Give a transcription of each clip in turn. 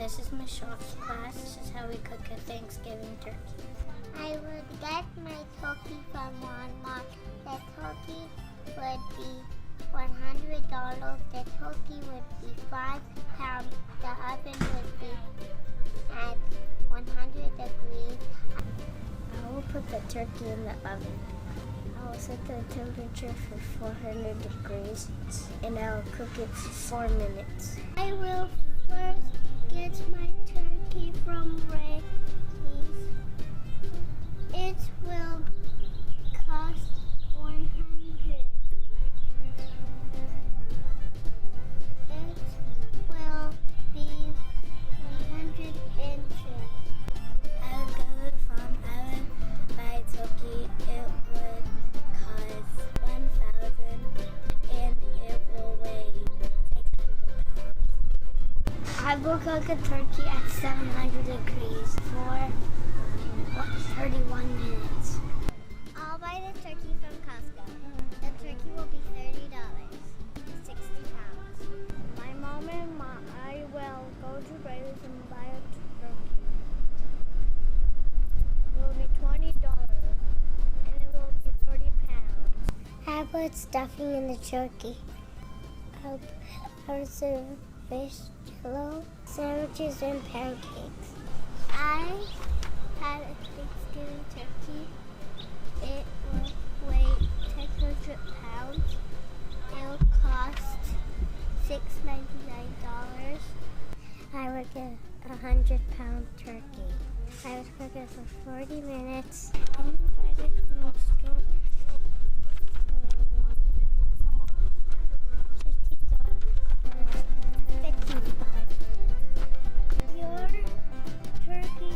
This is Michelle's class. This is how we cook a Thanksgiving turkey. I would get my turkey from Walmart. The turkey would be $100. The turkey would be 5 pounds. The oven would be at 100 degrees. I will put the turkey in the oven. I will set the temperature for 400 degrees and I will cook it for 4 minutes. I will first get my turkey from Ray's. It will cost 100. It will be 100 inches. I would go to the farm. I would buy a turkey. It would cost 1,000 and it will weigh 600 pounds. I will cook a turkey at 700 degrees for 31 minutes. I'll buy the turkey from Costco. The turkey will be $30, 60 pounds. My mom and I will go to Brady's and buy a turkey. It will be $20 and it will be 30 pounds. I put stuffing in the turkey. I'll serve fish, jello, sandwiches, and pancakes. I had a Thanksgiving turkey. It will weigh 600 pounds. It will cost $699. I would get a 100-pound turkey. I would cook it for 40 minutes. I buy it from the store. Your turkey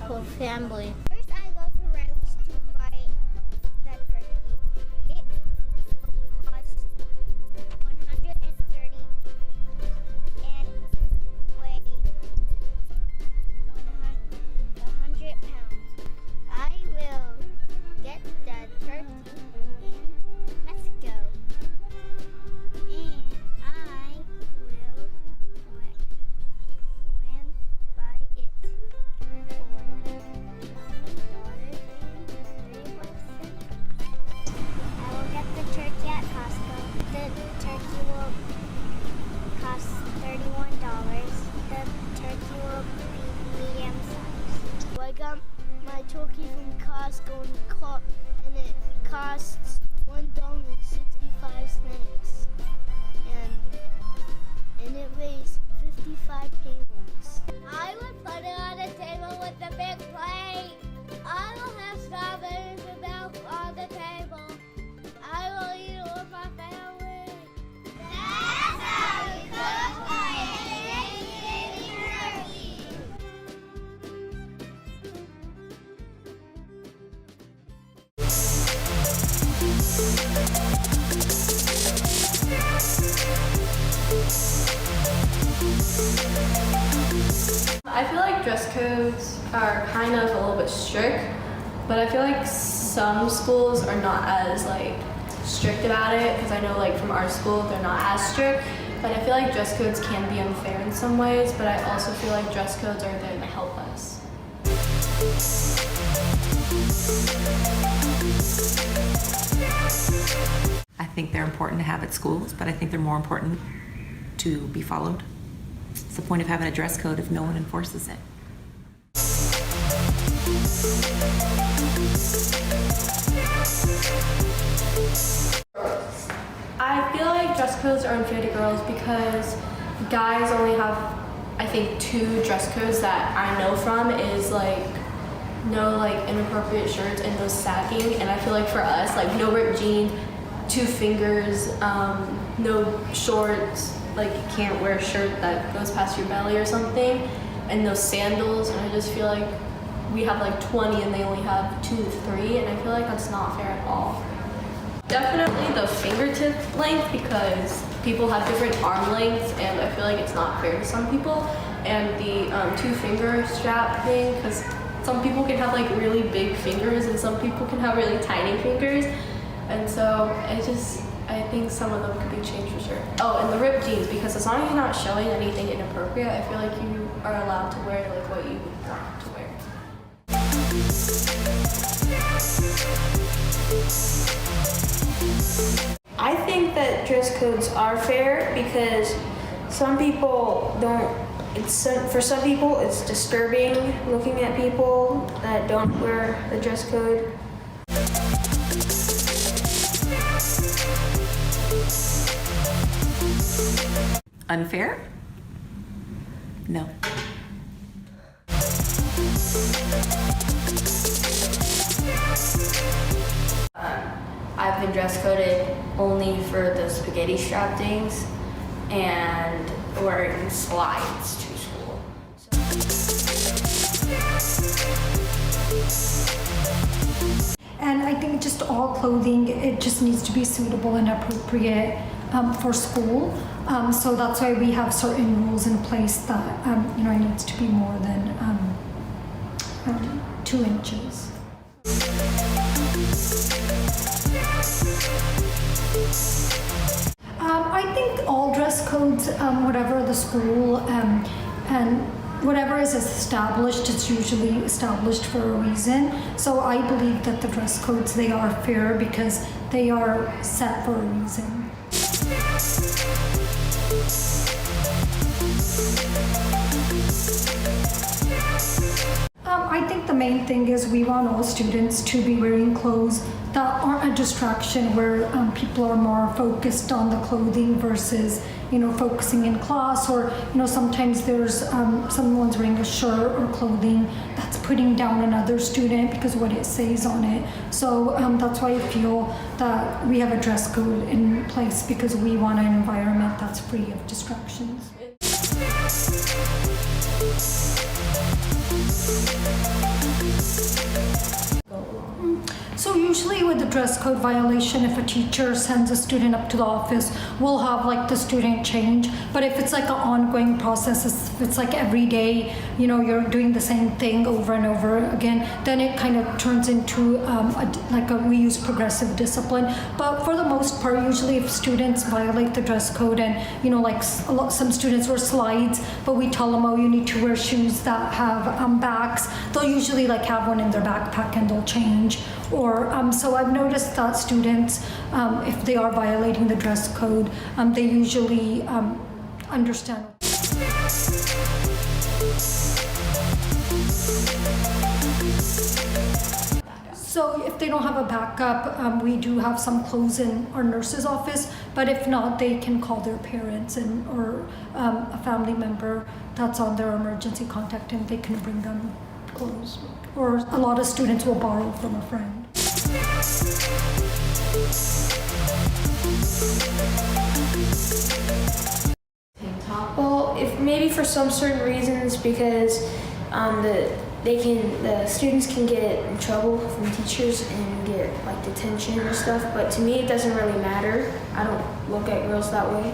for family. First, I go to Ralph's to buy that turkey. It will cost $130 and weigh 100 pounds. I will get the turkey and let's go. And I will win by it. I will get the turkey at Costco. The turkey will cost $31. The turkey will be medium size. Well, I got my turkey from Costco and it costs $1.65. And it weighs 55 pounds. I would put it on the table with the big plate. I will have strawberries and milk on the table. I will eat it with my family. That's how you cook a Thanksgiving I feel like dress codes are kind of a little bit strict, but I feel like some schools are not as strict about it, because I know from our school they're not as strict, but I feel like dress codes can be unfair in some ways, but I also feel like dress codes are there to help us. I think they're important to have at schools, but I think they're more important to be followed. What's the point of having a dress code if no one enforces it? I feel like dress codes are unfair to girls because guys only have I think 2 dress codes that I know from is like no like inappropriate shirts and no sagging. And I feel like for us, like no ripped jeans, 2 fingers, no shorts, like you can't wear a shirt that goes past your belly or something, and no sandals. And I just feel like we have like 20 and they only have 2 to 3, and I feel like that's not fair at all. Definitely the fingertip length, because people have different arm lengths and I feel like it's not fair to some people. And the 2-finger strap thing, because some people can have like really big fingers and some people can have really tiny fingers. And so I think some of them could be changed for sure. Oh, and the ripped jeans, because as long as you're not showing anything inappropriate, I feel like you are allowed to wear like what you want to wear. I think that dress codes are fair because some people don't, for some people it's disturbing looking at people that don't wear the dress code. Unfair? No. I've been dress coded only for the spaghetti strap things and wearing slides to school. And I think just all clothing, it just needs to be suitable and appropriate for school. So that's why we have certain rules in place that it needs to be more than 2 inches. I think all dress codes, whatever the school and whatever is established, it's usually established for a reason. So I believe that the dress codes, they are fair because they are set for a reason. I think the main thing is we want all students to be wearing clothes that aren't a distraction, where people are more focused on the clothing versus, focusing in class, or, sometimes there's someone's wearing a shirt or clothing that's putting down another student because of what it says on it. So that's why I feel that we have a dress code in place, because we want an environment that's free of distractions. So usually with the dress code violation, if a teacher sends a student up to the office, we'll have like the student change. But if it's like an ongoing process, if it's like every day, you're doing the same thing over and over again, then it kind of turns into we use progressive discipline. But for the most part, usually if students violate the dress code and, some students wear slides, but we tell them, oh, you need to wear shoes that have backs, they'll usually have one in their backpack and they'll change. Or so I've noticed that students, if they are violating the dress code, they usually understand. So if they don't have a backup, we do have some clothes in our nurse's office, but if not, they can call their parents or a family member that's on their emergency contact, and they can bring them clothes. Or a lot of students will borrow from a friend. Well, if maybe for some certain reasons, because the students can get in trouble from teachers and get detention and stuff. But to me, it doesn't really matter. I don't look at girls that way.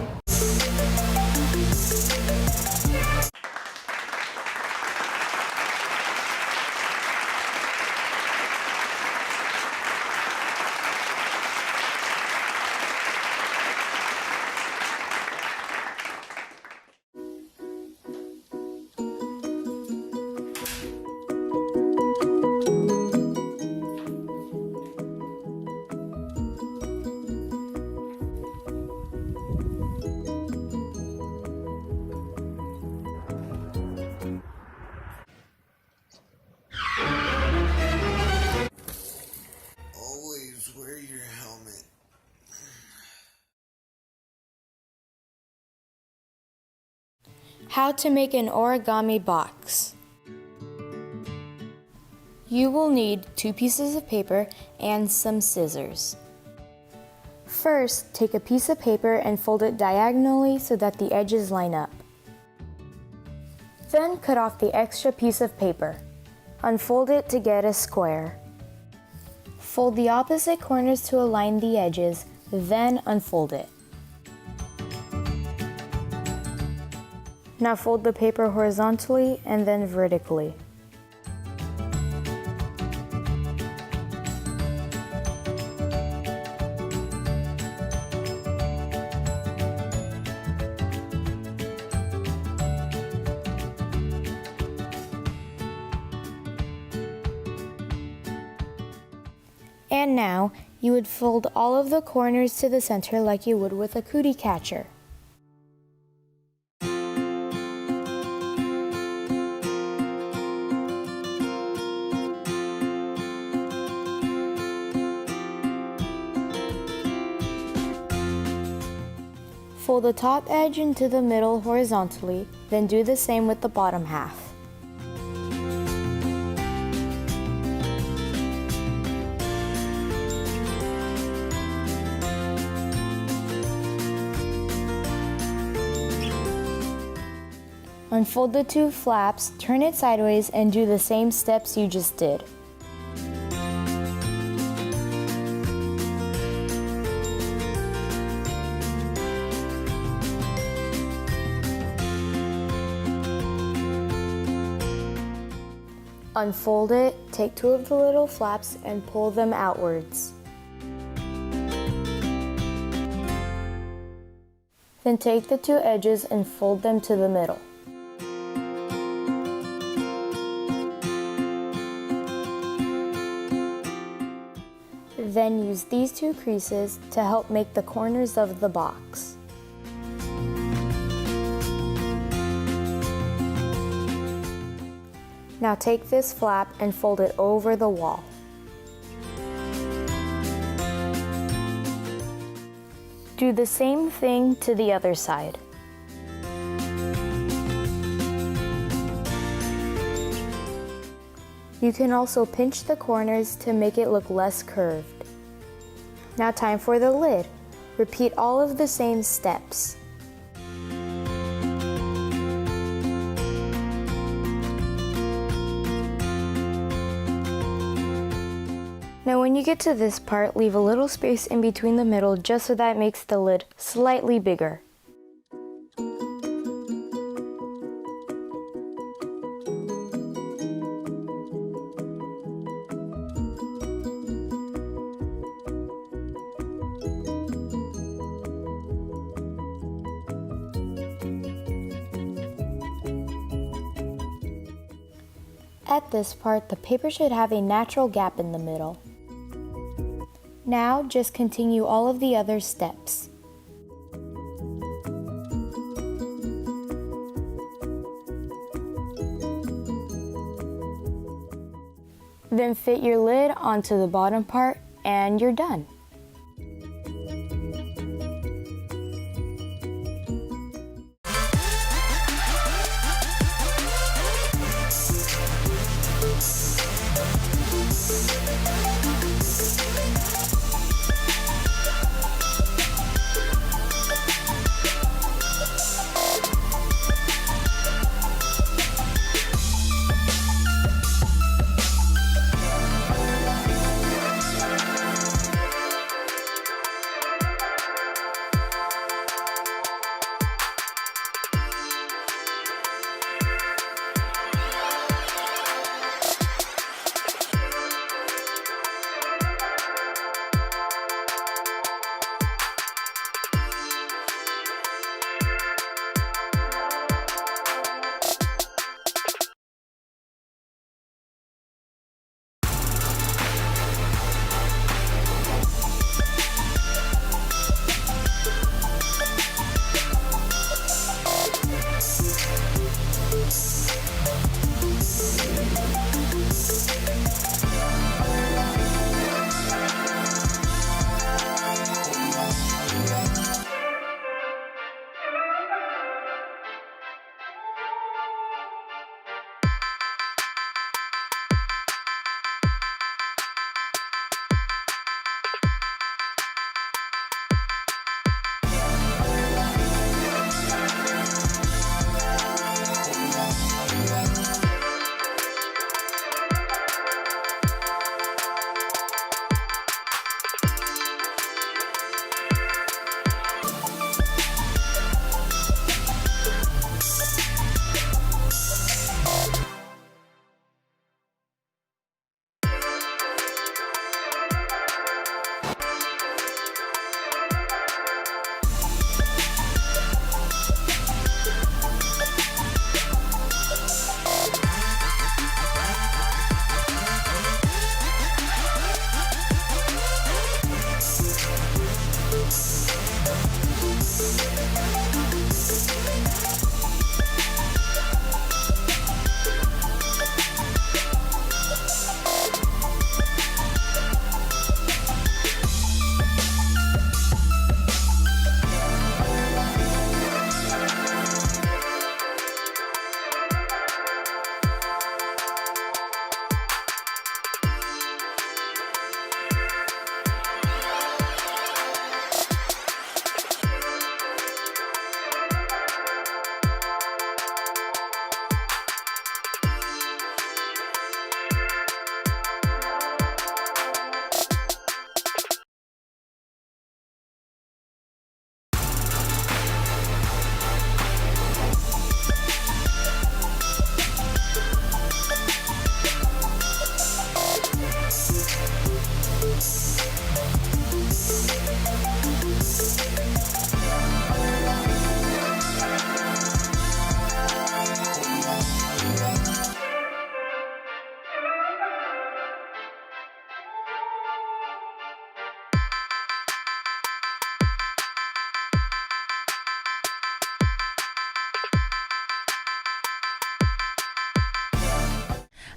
How to make an origami box. You will need 2 pieces of paper and some scissors. First, take a piece of paper and fold it diagonally so that the edges line up. Then cut off the extra piece of paper. Unfold it to get a square. Fold the opposite corners to align the edges, then unfold it. Now fold the paper horizontally and then vertically. And now, you would fold all of the corners to the center like you would with a cootie catcher. Fold the top edge into the middle horizontally, then do the same with the bottom half. Unfold the 2 flaps, turn it sideways, and do the same steps you just did. Unfold it, take 2 of the little flaps and pull them outwards. Then take the 2 edges and fold them to the middle. Then use these 2 creases to help make the corners of the box. Now take this flap and fold it over the wall. Do the same thing to the other side. You can also pinch the corners to make it look less curved. Now time for the lid. Repeat all of the same steps. Now when you get to this part, leave a little space in between the middle just so that it makes the lid slightly bigger. At this part, the paper should have a natural gap in the middle. Now, just continue all of the other steps. Then fit your lid onto the bottom part and you're done.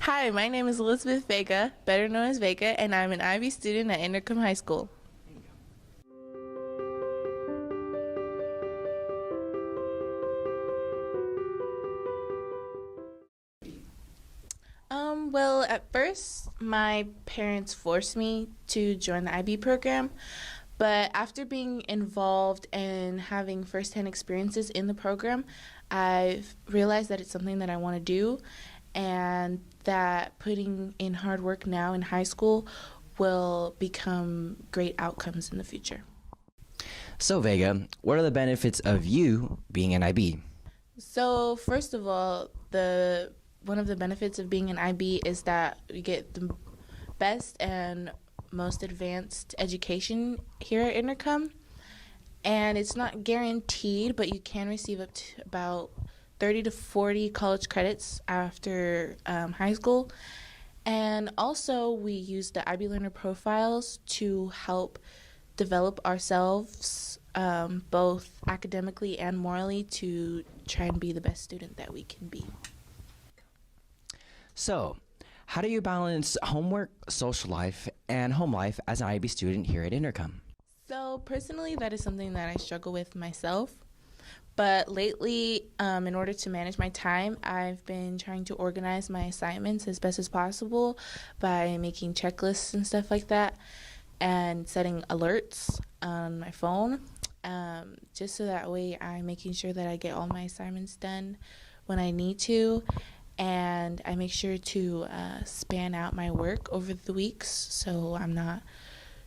Hi, my name is Elizabeth Vega, better known as Vega, and I'm an IB student at Inderkum High School. Well, at first, my parents forced me to join the IB program, but after being involved and having firsthand experiences in the program, I've realized that it's something that I want to do, and that putting in hard work now in high school will become great outcomes in the future. So Vega, what are the benefits of you being an IB? So first of all, one of the benefits of being an IB is that we get the best and most advanced education here at Inderkum. And it's not guaranteed, but you can receive up to about 30 to 40 college credits after high school. And also we use the IB Learner Profiles to help develop ourselves both academically and morally to try and be the best student that we can be. So, how do you balance homework, social life, and home life as an IB student here at Inderkum? So personally, that is something that I struggle with myself. But lately, in order to manage my time, I've been trying to organize my assignments as best as possible by making checklists and stuff like that, and setting alerts on my phone, just so that way I'm making sure that I get all my assignments done when I need to. And I make sure to span out my work over the weeks, so I'm not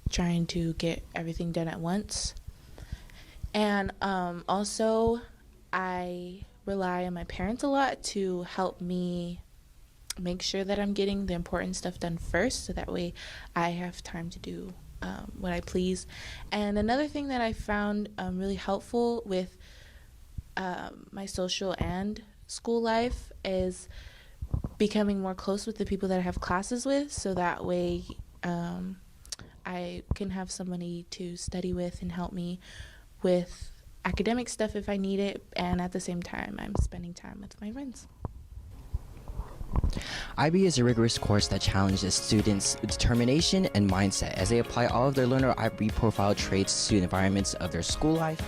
trying to get everything done at once. And also, I rely on my parents a lot to help me make sure that I'm getting the important stuff done first, so that way I have time to do what I please. And another thing that I found really helpful with my social and school life is becoming more close with the people that I have classes with, so that way I can have somebody to study with and help me with academic stuff if I need it, and at the same time I'm spending time with my friends. IB is a rigorous course that challenges students' determination and mindset as they apply all of their learner IB profile traits to the environments of their school life.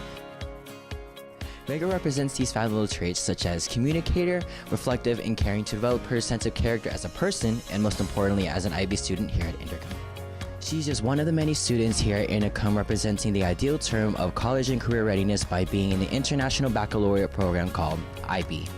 Vega represents these valuable traits such as communicator, reflective, and caring to develop her sense of character as a person, and most importantly as an IB student here at Inderkum. She's just one of the many students here at Inderkum representing the ideal term of college and career readiness by being in the International Baccalaureate program called IB.